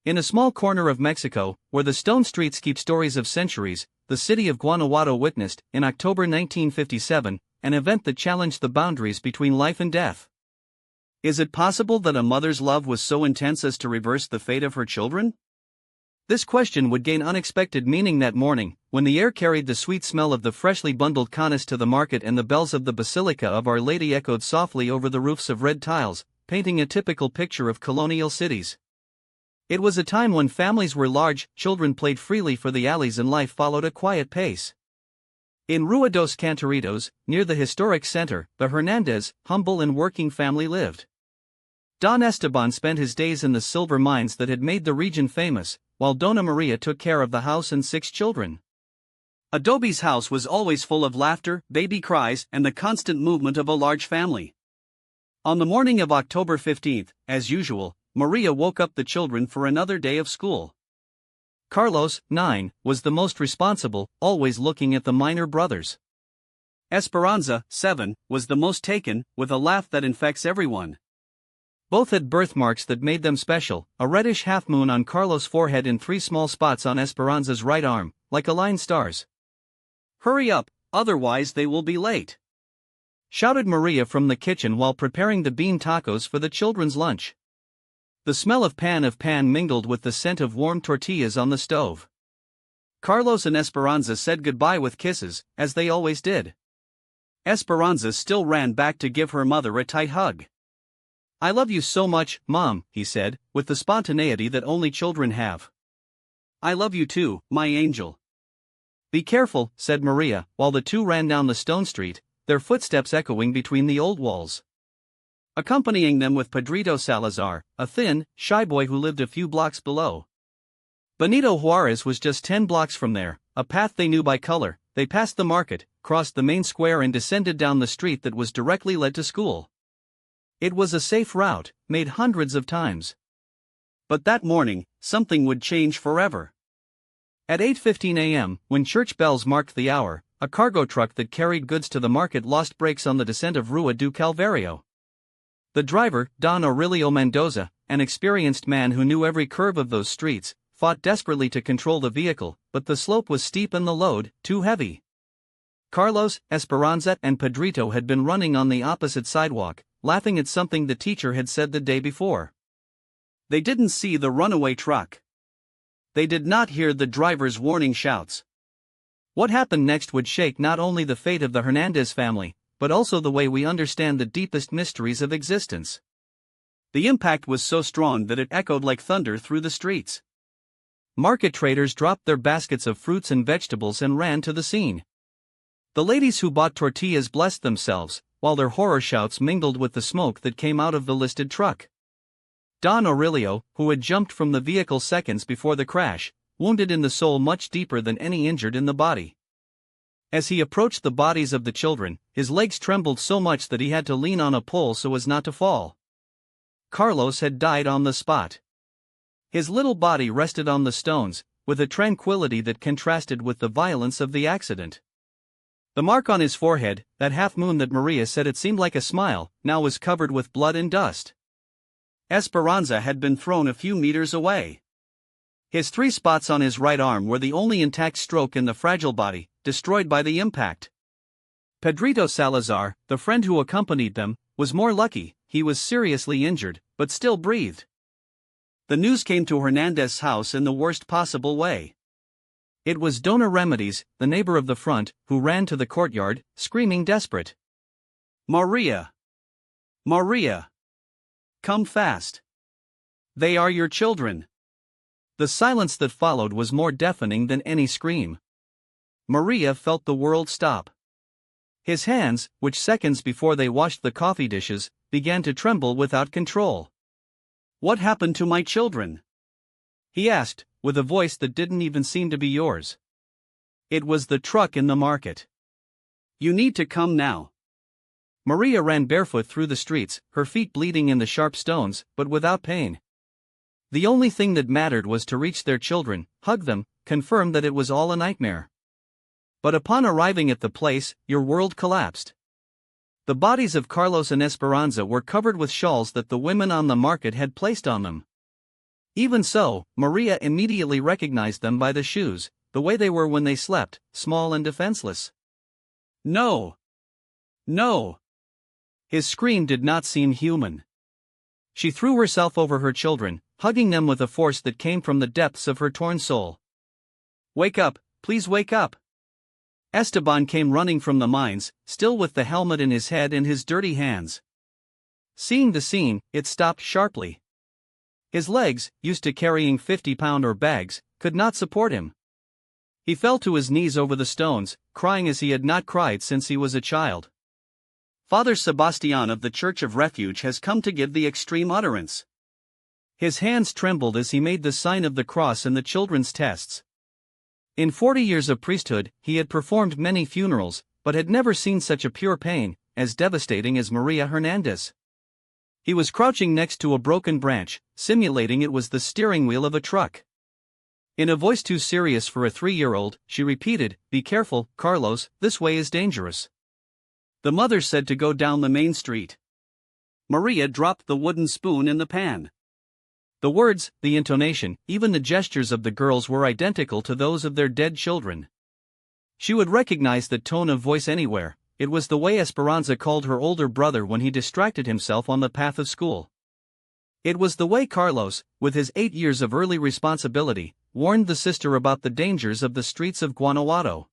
In a small corner of Mexico, where the stone streets keep stories of centuries, the city of Guanajuato witnessed, in October 1957, an event that challenged the boundaries between life and death. Is it possible that a mother's love was so intense as to reverse the fate of her children? This question would gain unexpected meaning that morning, when the air carried the sweet smell of the freshly bundled canas to the market and the bells of the Basilica of Our Lady echoed softly over the roofs of red tiles, painting a typical picture of colonial cities. It was a time when families were large, children played freely for the alleys, and life followed a quiet pace. In Rua dos Cantoritos, near the historic center, the Hernandez, humble and working family lived. Don Esteban spent his days in the silver mines that had made the region famous, while Dona Maria took care of the house and 6 children. Adobe's house was always full of laughter, baby cries, and the constant movement of a large family. On the morning of October 15th, as usual, Maria woke up the children for another day of school. Carlos, 9, was the most responsible, always looking at the minor brothers. Esperanza, 7, was the most taken, with a laugh that infects everyone. Both had birthmarks that made them special, a reddish half-moon on Carlos' forehead and 3 small spots on Esperanza's right arm, like aligned stars. "Hurry up, otherwise they will be late," shouted Maria from the kitchen while preparing the bean tacos for the children's lunch. The smell of pan mingled with the scent of warm tortillas on the stove. Carlos and Esperanza said goodbye with kisses, as they always did. Esperanza still ran back to give her mother a tight hug. "I love you so much, Mom," he said, with the spontaneity that only children have. "I love you too, my angel." "Be careful," said Maria, while the two ran down the stone street, their footsteps echoing between the old walls. Accompanying them with Pedrito Salazar, a thin, shy boy who lived a few blocks below. Benito Juarez was just 10 blocks from there, a path they knew by color. They passed the market, crossed the main square and descended down the street that was directly led to school. It was a safe route, made hundreds of times. But that morning, something would change forever. At 8:15 a.m., when church bells marked the hour, a cargo truck that carried goods to the market lost brakes on the descent of Rua do Calvario. The driver, Don Aurelio Mendoza, an experienced man who knew every curve of those streets, fought desperately to control the vehicle, but the slope was steep and the load too heavy. Carlos, Esperanza, and Pedrito had been running on the opposite sidewalk, laughing at something the teacher had said the day before. They didn't see the runaway truck. They did not hear the driver's warning shouts. What happened next would shake not only the fate of the Hernandez family, but also the way we understand the deepest mysteries of existence. The impact was so strong that it echoed like thunder through the streets. Market traders dropped their baskets of fruits and vegetables and ran to the scene. The ladies who bought tortillas blessed themselves, while their horror shouts mingled with the smoke that came out of the listed truck. Don Aurelio, who had jumped from the vehicle seconds before the crash, wounded in the soul much deeper than any injured in the body. As he approached the bodies of the children, his legs trembled so much that he had to lean on a pole so as not to fall. Carlos had died on the spot. His little body rested on the stones, with a tranquility that contrasted with the violence of the accident. The mark on his forehead, that half-moon that Maria said it seemed like a smile, now was covered with blood and dust. Esperanza had been thrown a few meters away. His 3 spots on his right arm were the only intact stroke in the fragile body, destroyed by the impact. Pedrito Salazar, the friend who accompanied them, was more lucky. He was seriously injured, but still breathed. The news came to Hernandez's house in the worst possible way. It was Dona Remedies, the neighbor of the front, who ran to the courtyard, screaming desperate. "Maria! Maria! Come fast! They are your children!" The silence that followed was more deafening than any scream. Maria felt the world stop. His hands, which seconds before they washed the coffee dishes, began to tremble without control. "What happened to my children?" he asked, with a voice that didn't even seem to be yours. It was the truck in the market. "You need to come now." Maria ran barefoot through the streets, her feet bleeding in the sharp stones, but without pain. The only thing that mattered was to reach their children, hug them, confirm that it was all a nightmare. But upon arriving at the place, your world collapsed. The bodies of Carlos and Esperanza were covered with shawls that the women on the market had placed on them. Even so, Maria immediately recognized them by the shoes, the way they were when they slept, small and defenseless. No! No! His scream did not seem human. She threw herself over her children, hugging them with a force that came from the depths of her torn soul. Wake up, please wake up! Esteban came running from the mines, still with the helmet in his head and his dirty hands. Seeing the scene, it stopped sharply. His legs, used to carrying 50-pounder bags, could not support him. He fell to his knees over the stones, crying as he had not cried since he was a child. Father Sebastian of the Church of Refuge has come to give the extreme utterance. His hands trembled as he made the sign of the cross in the children's tests. In 40 years of priesthood, he had performed many funerals, but had never seen such a pure pain, as devastating as Maria Hernandez. He was crouching next to a broken branch, simulating it was the steering wheel of a truck. In a voice too serious for a 3-year-old, she repeated, "Be careful, Carlos, this way is dangerous." The mother said to go down the main street. Maria dropped the wooden spoon in the pan. The words, the intonation, even the gestures of the girls were identical to those of their dead children. She would recognize the tone of voice anywhere. It was the way Esperanza called her older brother when he distracted himself on the path of school. It was the way Carlos, with his 8 years of early responsibility, warned the sister about the dangers of the streets of Guanajuato.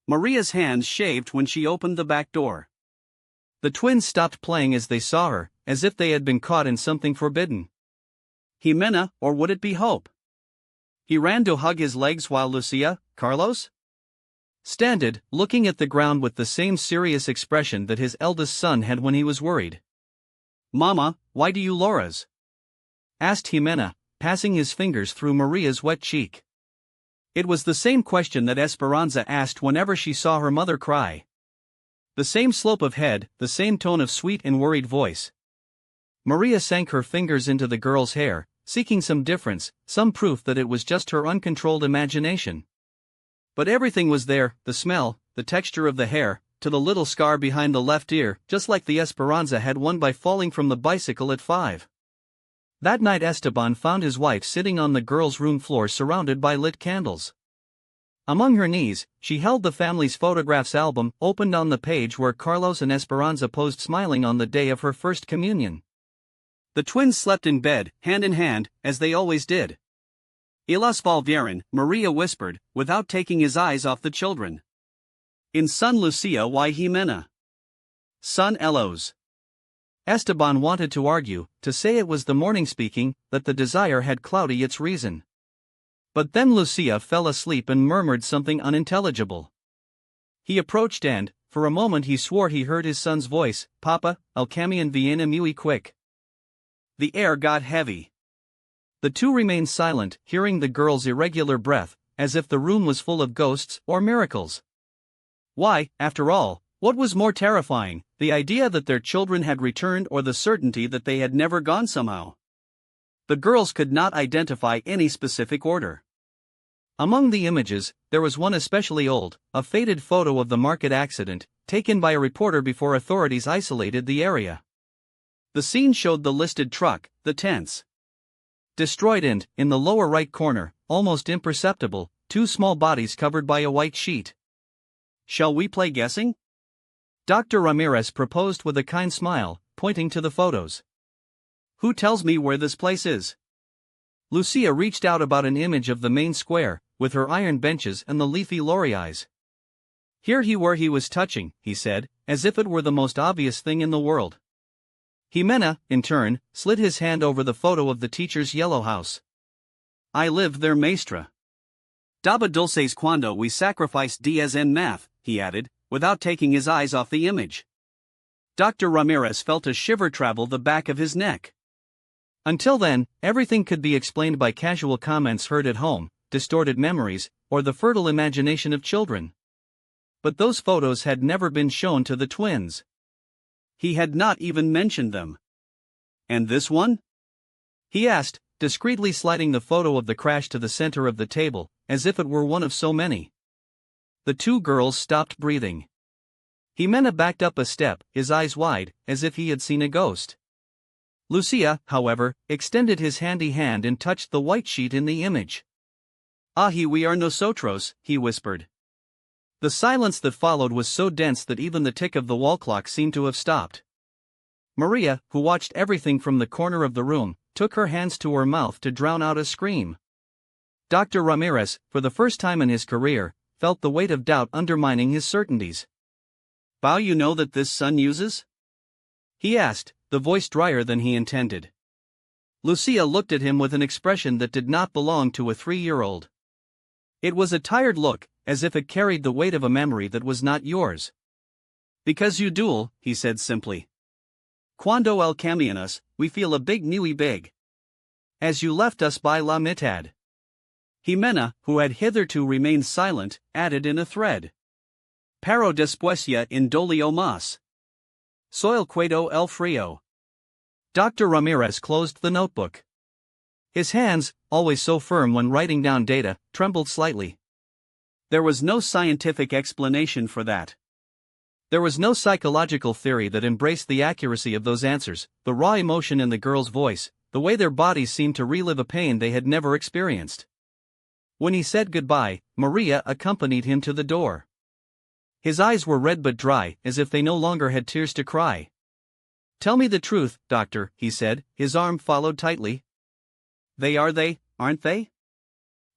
Maria's hands shaved when she opened the back door. The twins stopped playing as they saw her, as if they had been caught in something forbidden. Jimena, or would it be Hope? He ran to hug his legs while Lucia, Carlos? Standed, looking at the ground with the same serious expression that his eldest son had when he was worried. "Mama, why do you lores?" asked Jimena, passing his fingers through Maria's wet cheek. It was the same question that Esperanza asked whenever she saw her mother cry. The same slope of head, the same tone of sweet and worried voice. Maria sank her fingers into the girl's hair, seeking some difference, some proof that it was just her uncontrolled imagination. But everything was there, the smell, the texture of the hair, to the little scar behind the left ear, just like the Esperanza had won by falling from the bicycle at 5. That night Esteban found his wife sitting on the girl's room floor surrounded by lit candles. Among her knees, she held the family's photographs album opened on the page where Carlos and Esperanza posed smiling on the day of her first communion. The twins slept in bed, hand in hand, as they always did. "Ilas volvieron," Maria whispered, without taking his eyes off the children. "In son Lucia y Jimena. Son Elos." Esteban wanted to argue, to say it was the morning speaking, that the desire had cloudy its reason. But then Lucia fell asleep and murmured something unintelligible. He approached and, for a moment he swore he heard his son's voice, "Papa, el camión viene muy quick." The air got heavy. The two remained silent, hearing the girl's irregular breath, as if the room was full of ghosts or miracles. Why, after all, what was more terrifying, the idea that their children had returned or the certainty that they had never gone somehow? The girls could not identify any specific order. Among the images, there was one especially old, a faded photo of the market accident, taken by a reporter before authorities isolated the area. The scene showed the listed truck, the tents. Destroyed and, in the lower right corner, almost imperceptible, 2 small bodies covered by a white sheet. "Shall we play guessing?" Dr. Ramirez proposed with a kind smile, pointing to the photos. "Who tells me where this place is?" Lucia reached out about an image of the main square, with her iron benches and the leafy lauriers. "Here he was touching," he said, as if it were the most obvious thing in the world. Jimena, in turn, slid his hand over the photo of the teacher's yellow house. "I live there, maestra. Daba dulces cuando we sacrifice diez en math," he added, without taking his eyes off the image. Dr. Ramirez felt a shiver travel the back of his neck. Until then, everything could be explained by casual comments heard at home, distorted memories, or the fertile imagination of children. But those photos had never been shown to the twins. He had not even mentioned them. "And this one?" he asked, discreetly sliding the photo of the crash to the center of the table, as if it were one of so many. The two girls stopped breathing. Jimena backed up a step, his eyes wide, as if he had seen a ghost. Lucia, however, extended his handy hand and touched the white sheet in the image. "Ahi, we are nosotros," he whispered. The silence that followed was so dense that even the tick of the wall clock seemed to have stopped. Maria, who watched everything from the corner of the room, took her hands to her mouth to drown out a scream. Dr. Ramirez, for the first time in his career, felt the weight of doubt undermining his certainties. "Bao, you know that this son uses?" he asked, the voice drier than he intended. Lucia looked at him with an expression that did not belong to a 3-year-old. It was a tired look, as if it carried the weight of a memory that was not yours. "Because you duel," he said simply. "Cuando el camiones, we feel a big muy big. As you left us by la mitad." Jimena, who had hitherto remained silent, added in a thread. "Pero después ya en dolio más. Soy el cuedo el frío." Dr. Ramirez closed the notebook. His hands, always so firm when writing down data, trembled slightly. There was no scientific explanation for that. There was no psychological theory that embraced the accuracy of those answers, the raw emotion in the girl's voice, the way their bodies seemed to relive a pain they had never experienced. When he said goodbye, Maria accompanied him to the door. His eyes were red but dry, as if they no longer had tears to cry. "Tell me the truth, doctor," he said, his arm followed tightly. They, aren't they?"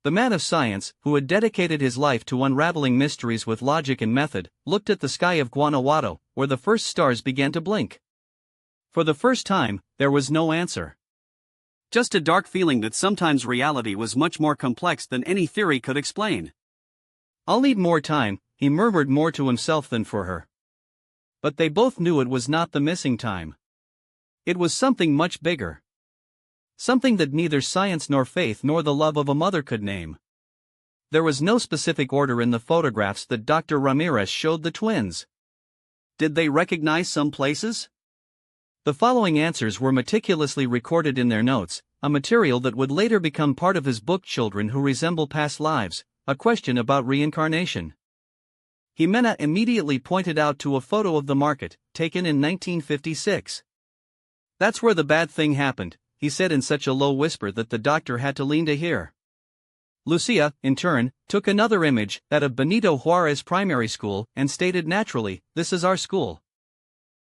The man of science, who had dedicated his life to unraveling mysteries with logic and method, looked at the sky of Guanajuato, where the first stars began to blink. For the first time, there was no answer. Just a dark feeling that sometimes reality was much more complex than any theory could explain. "I'll need more time," he murmured, more to himself than for her. But they both knew it was not the missing time. It was something much bigger. Something that neither science nor faith nor the love of a mother could name. There was no specific order in the photographs that Dr. Ramirez showed the twins. Did they recognize some places? The following answers were meticulously recorded in their notes, a material that would later become part of his book Children Who Resemble Past Lives, a question about reincarnation. Jimena immediately pointed out to a photo of the market, taken in 1956. "That's where the bad thing happened," he said in such a low whisper that the doctor had to lean to hear. Lucia, in turn, took another image, that of Benito Juarez Primary School, and stated naturally, "This is our school.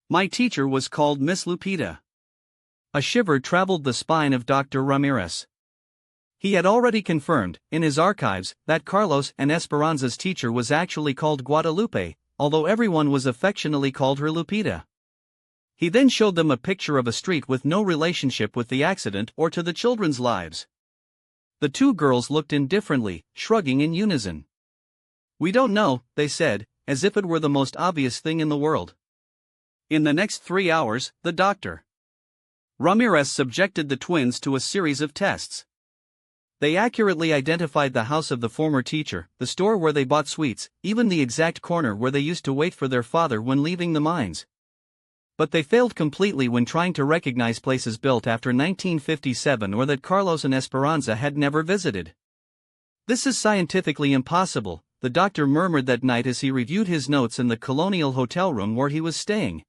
My teacher was called Miss Lupita." A shiver traveled the spine of Dr. Ramirez. He had already confirmed, in his archives, that Carlos and Esperanza's teacher was actually called Guadalupe, although everyone was affectionately called her Lupita. He then showed them a picture of a street with no relationship with the accident or to the children's lives. The two girls looked indifferently, shrugging in unison. "We don't know," they said, as if it were the most obvious thing in the world. In the next 3 hours, the Dr. Ramirez subjected the twins to a series of tests. They accurately identified the house of the former teacher, the store where they bought sweets, even the exact corner where they used to wait for their father when leaving the mines. But they failed completely when trying to recognize places built after 1957 or that Carlos and Esperanza had never visited. "This is scientifically impossible," the doctor murmured that night as he reviewed his notes in the colonial hotel room where he was staying.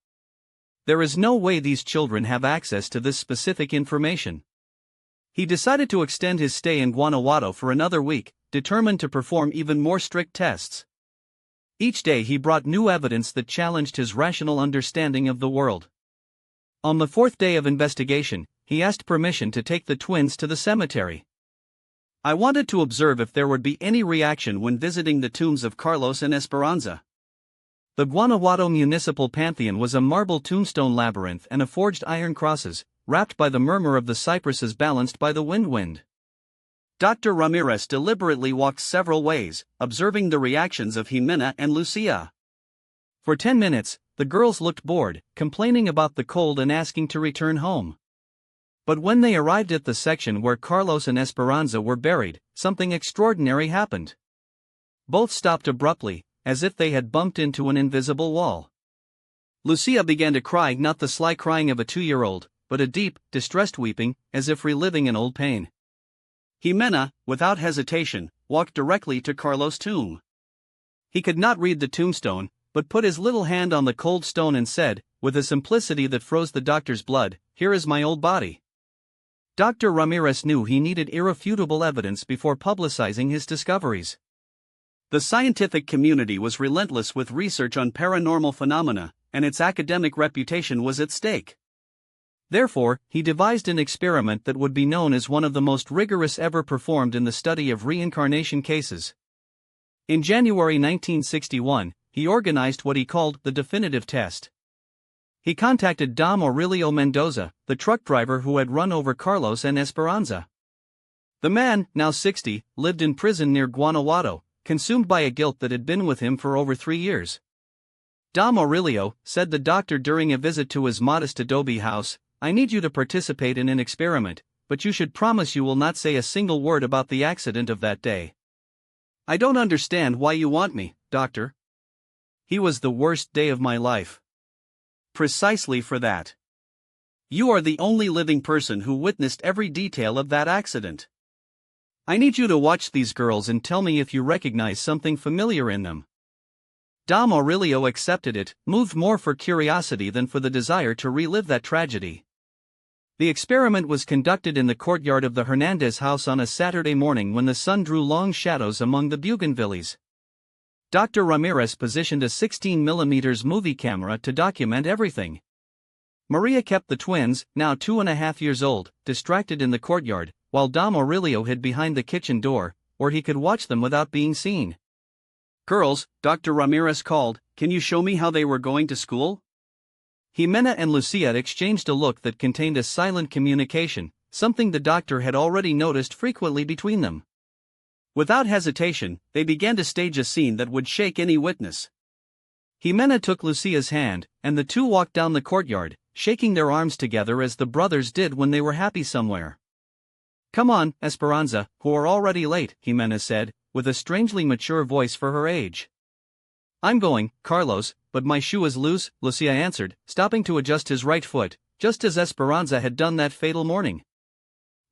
"There is no way these children have access to this specific information." He decided to extend his stay in Guanajuato for another week, determined to perform even more strict tests. Each day he brought new evidence that challenged his rational understanding of the world. On the 4th day of investigation, he asked permission to take the twins to the cemetery. "I wanted to observe if there would be any reaction when visiting the tombs of Carlos and Esperanza." The Guanajuato Municipal Pantheon was a marble tombstone labyrinth and a forged iron crosses, wrapped by the murmur of the cypresses balanced by the wind. Dr. Ramirez deliberately walked several ways, observing the reactions of Jimena and Lucia. For 10 minutes, the girls looked bored, complaining about the cold and asking to return home. But when they arrived at the section where Carlos and Esperanza were buried, something extraordinary happened. Both stopped abruptly, as if they had bumped into an invisible wall. Lucia began to cry, not the sly crying of a 2-year-old, but a deep, distressed weeping, as if reliving an old pain. Jimena, without hesitation, walked directly to Carlos' tomb. He could not read the tombstone, but put his little hand on the cold stone and said, with a simplicity that froze the doctor's blood, here is my old body. Dr. Ramirez knew he needed irrefutable evidence before publicizing his discoveries. The scientific community was relentless with research on paranormal phenomena, and its academic reputation was at stake. Therefore, he devised an experiment that would be known as one of the most rigorous ever performed in the study of reincarnation cases. In January 1961, he organized what he called the definitive test. He contacted Dom Aurelio Mendoza, the truck driver who had run over Carlos and Esperanza. The man, now 60, lived in prison near Guanajuato, consumed by a guilt that had been with him for over 3 years. Dom Aurelio, said the doctor during a visit to his modest adobe house, I need you to participate in an experiment, but you should promise you will not say a single word about the accident of that day. I don't understand why you want me, doctor. He was the worst day of my life. Precisely for that. You are the only living person who witnessed every detail of that accident. I need you to watch these girls and tell me if you recognize something familiar in them. Dom Aurelio accepted it, moved more for curiosity than for the desire to relive that tragedy. The experiment was conducted in the courtyard of the Hernandez house on a Saturday morning when the sun drew long shadows among the bougainvilleas. Dr. Ramirez positioned a 16mm movie camera to document everything. Maria kept the twins, now 2.5 years old, distracted in the courtyard, while Dom Aurelio hid behind the kitchen door, where he could watch them without being seen. Girls, Dr. Ramirez called, can you show me how they were going to school? Jimena and Lucia exchanged a look that contained a silent communication, something the doctor had already noticed frequently between them. Without hesitation, they began to stage a scene that would shake any witness. Jimena took Lucia's hand, and the two walked down the courtyard, shaking their arms together as the brothers did when they were happy somewhere. Come on, Esperanza, who are already late, Jimena said, with a strangely mature voice for her age. I'm going, Carlos, but my shoe is loose, Lucia answered, stopping to adjust his right foot, just as Esperanza had done that fatal morning.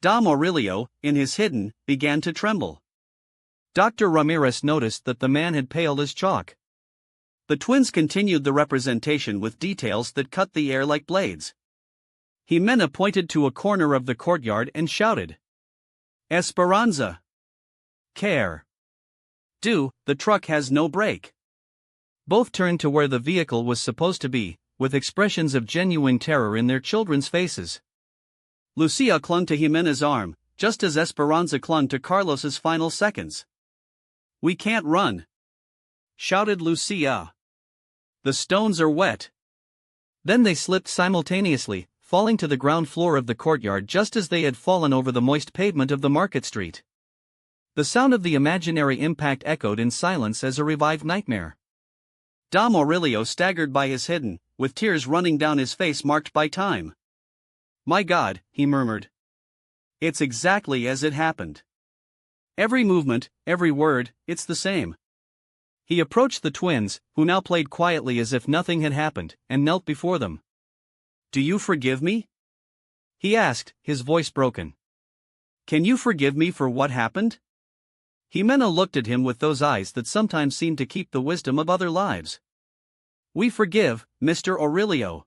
Dom Aurelio, in his hidden, began to tremble. Dr. Ramirez noticed that the man had paled as chalk. The twins continued the representation with details that cut the air like blades. Jimena pointed to a corner of the courtyard and shouted, Esperanza! Care! Do, the truck has no brake. Both turned to where the vehicle was supposed to be, with expressions of genuine terror in their children's faces. Lucia clung to Jimena's arm, just as Esperanza clung to Carlos's final seconds. We can't run! Shouted Lucia. The stones are wet. Then they slipped simultaneously, falling to the ground floor of the courtyard just as they had fallen over the moist pavement of the market street. The sound of the imaginary impact echoed in silence as a revived nightmare. Dom Aurelio staggered by his hidden, with tears running down his face marked by time. My God, he murmured. It's exactly as it happened. Every movement, every word, it's the same. He approached the twins, who now played quietly as if nothing had happened, and knelt before them. Do you forgive me? He asked, his voice broken. Can you forgive me for what happened? Jimena looked at him with those eyes that sometimes seem to keep the wisdom of other lives. We forgive, Mr. Aurelio.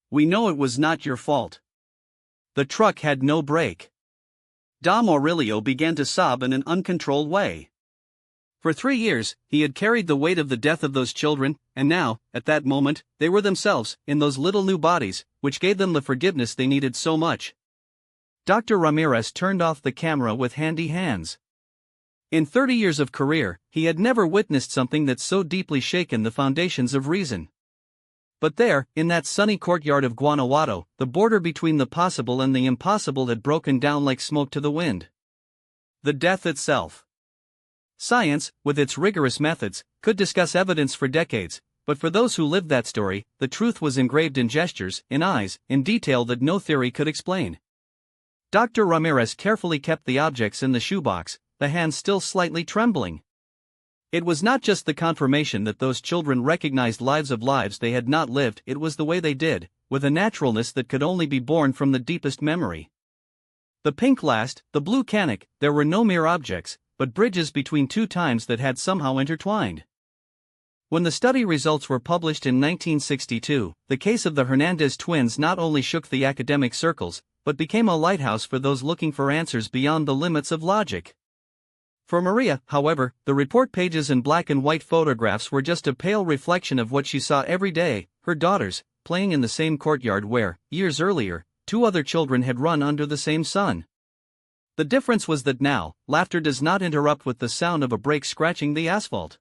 We know it was not your fault. The truck had no brake. Dom Aurelio began to sob in an uncontrolled way. For 3 years, he had carried the weight of the death of those children, and now, at that moment, they were themselves, in those little new bodies, which gave them the forgiveness they needed so much. Dr. Ramirez turned off the camera with handy hands. In 30 years of career, he had never witnessed something that so deeply shaken the foundations of reason. But there, in that sunny courtyard of Guanajuato, the border between the possible and the impossible had broken down like smoke to the wind. The death itself. Science, with its rigorous methods, could discuss evidence for decades, but for those who lived that story, the truth was engraved in gestures, in eyes, in detail that no theory could explain. Dr. Ramirez carefully kept the objects in the shoebox, the hands still slightly trembling. It was not just the confirmation that those children recognized lives they had not lived, it was the way they did, with a naturalness that could only be born from the deepest memory. The pink last, the blue canic, there were no mere objects, but bridges between two times that had somehow intertwined. When the study results were published in 1962, the case of the Hernandez twins not only shook the academic circles, but became a lighthouse for those looking for answers beyond the limits of logic. For Maria, however, the report pages and black and white photographs were just a pale reflection of what she saw every day: her daughters, playing in the same courtyard where, years earlier, 2 other children had run under the same sun. The difference was that now, laughter does not interrupt with the sound of a brake scratching the asphalt.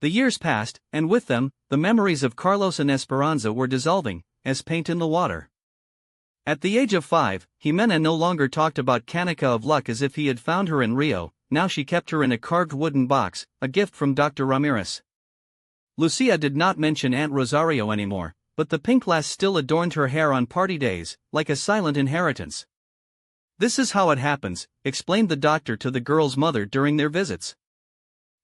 The years passed, and with them, the memories of Carlos and Esperanza were dissolving, as paint in the water. At the age of 5, Jimena no longer talked about Canica of Luck as if he had found her in Rio. Now she kept her in a carved wooden box, a gift from Dr. Ramirez. Lucia did not mention Aunt Rosario anymore, but the pink lace still adorned her hair on party days, like a silent inheritance. "This is how it happens," explained the doctor to the girl's mother during their visits.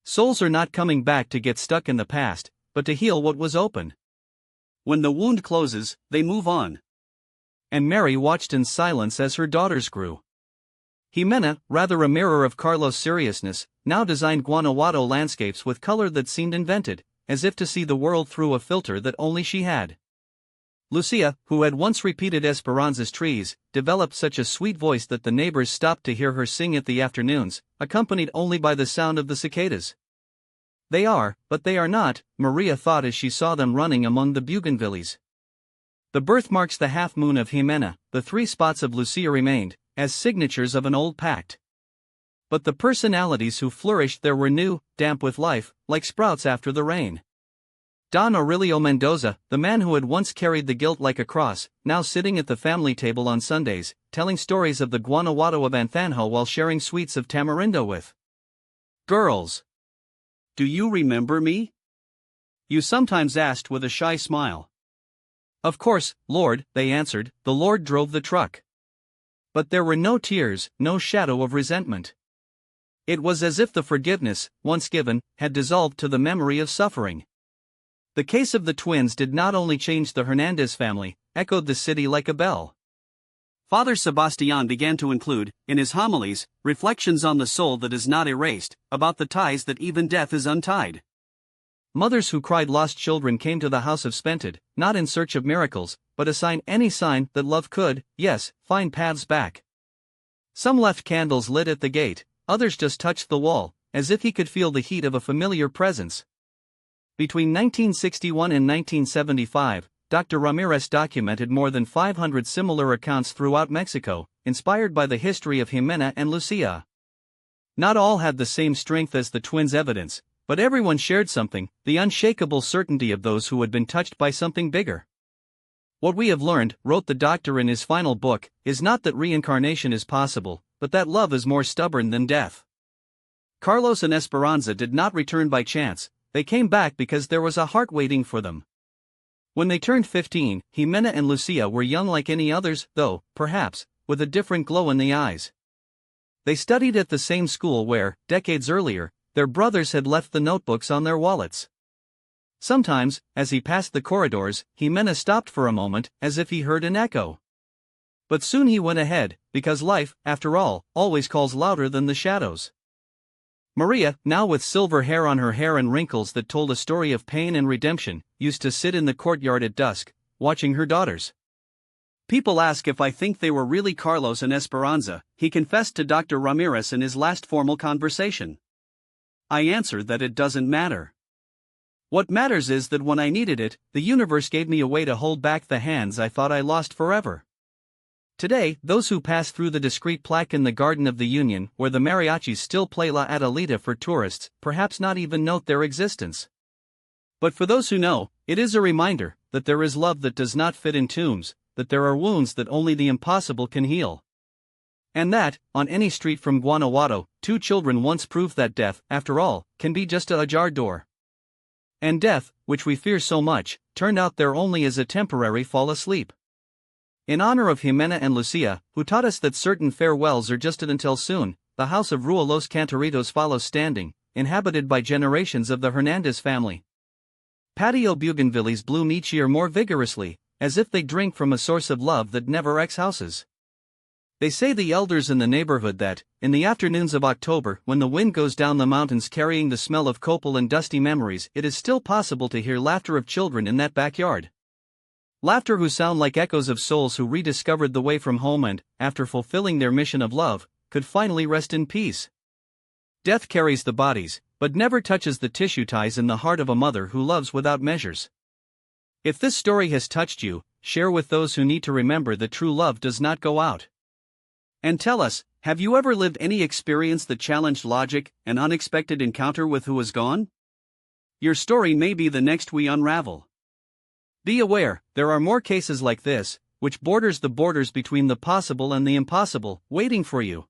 "Souls are not coming back to get stuck in the past, but to heal what was open. When the wound closes, they move on." And Mary watched in silence as her daughters grew. Jimena, rather a mirror of Carlos' seriousness, now designed Guanajuato landscapes with color that seemed invented, as if to see the world through a filter that only she had. Lucia, who had once repeated Esperanza's trees, developed such a sweet voice that the neighbors stopped to hear her sing at the afternoons, accompanied only by the sound of the cicadas. "They are, but they are not," Maria thought as she saw them running among the bougainvilleas. The birthmarks, the half-moon of Jimena, the 3 spots of Lucia remained, as signatures of an old pact. But the personalities who flourished there were new, damp with life, like sprouts after the rain. Don Aurelio Mendoza, the man who had once carried the guilt like a cross, now sitting at the family table on Sundays, telling stories of the Guanajuato of Anthonjo while sharing sweets of tamarindo with girls. "Do you remember me?" you sometimes asked with a shy smile. "Of course, Lord," they answered. The Lord drove the truck. But there were no tears, no shadow of resentment. It was as if the forgiveness, once given, had dissolved to the memory of suffering. The case of the twins did not only change the Hernandez family, echoed the city like a bell. Father Sebastian began to include, in his homilies, reflections on the soul that is not erased, about the ties that even death is untied. Mothers who cried lost children came to the house of Spented, not in search of miracles, but any sign that love could, yes, find paths back. Some left candles lit at the gate, others just touched the wall, as if he could feel the heat of a familiar presence. Between 1961 and 1975, Dr. Ramirez documented more than 500 similar accounts throughout Mexico, inspired by the history of Jimena and Lucia. Not all had the same strength as the twins' evidence, but everyone shared something: the unshakable certainty of those who had been touched by something bigger. "What we have learned," wrote the doctor in his final book, "is not that reincarnation is possible, but that love is more stubborn than death." Carlos and Esperanza did not return by chance, they came back because there was a heart waiting for them. When they turned 15, Jimena and Lucia were young like any others, though, perhaps, with a different glow in the eyes. They studied at the same school where, decades earlier, their brothers had left the notebooks on their wallets. Sometimes, as he passed the corridors, Jimena stopped for a moment, as if he heard an echo. But soon he went ahead, because life, after all, always calls louder than the shadows. Maria, now with silver hair on her hair and wrinkles that told a story of pain and redemption, used to sit in the courtyard at dusk, watching her daughters. "People ask if I think they were really Carlos and Esperanza," he confessed to Dr. Ramirez in his last formal conversation. "I answer that it doesn't matter. What matters is that when I needed it, the universe gave me a way to hold back the hands I thought I lost forever." Today, those who pass through the discreet plaque in the Garden of the Union, where the mariachis still play La Adelita for tourists, perhaps not even note their existence. But for those who know, it is a reminder that there is love that does not fit in tombs, that there are wounds that only the impossible can heal. And that, on any street from Guanajuato, 2 children once proved that death, after all, can be just a ajar door. And death, which we fear so much, turned out there only as a temporary fall asleep. In honor of Jimena and Lucia, who taught us that certain farewells are just until soon, the house of Rua Los Cantaritos follows standing, inhabited by generations of the Hernandez family. Patio bougainvilleas bloom each year more vigorously, as if they drink from a source of love that never ex-houses. They say the elders in the neighborhood that, in the afternoons of October, when the wind goes down the mountains carrying the smell of copal and dusty memories, it is still possible to hear laughter of children in that backyard. Laughter who sound like echoes of souls who rediscovered the way from home and, after fulfilling their mission of love, could finally rest in peace. Death carries the bodies, but never touches the tissue ties in the heart of a mother who loves without measures. If this story has touched you, share with those who need to remember that true love does not go out. And tell us, have you ever lived any experience that challenged logic, an unexpected encounter with who is gone? Your story may be the next we unravel. Be aware, there are more cases like this, which borders the borders between the possible and the impossible, waiting for you.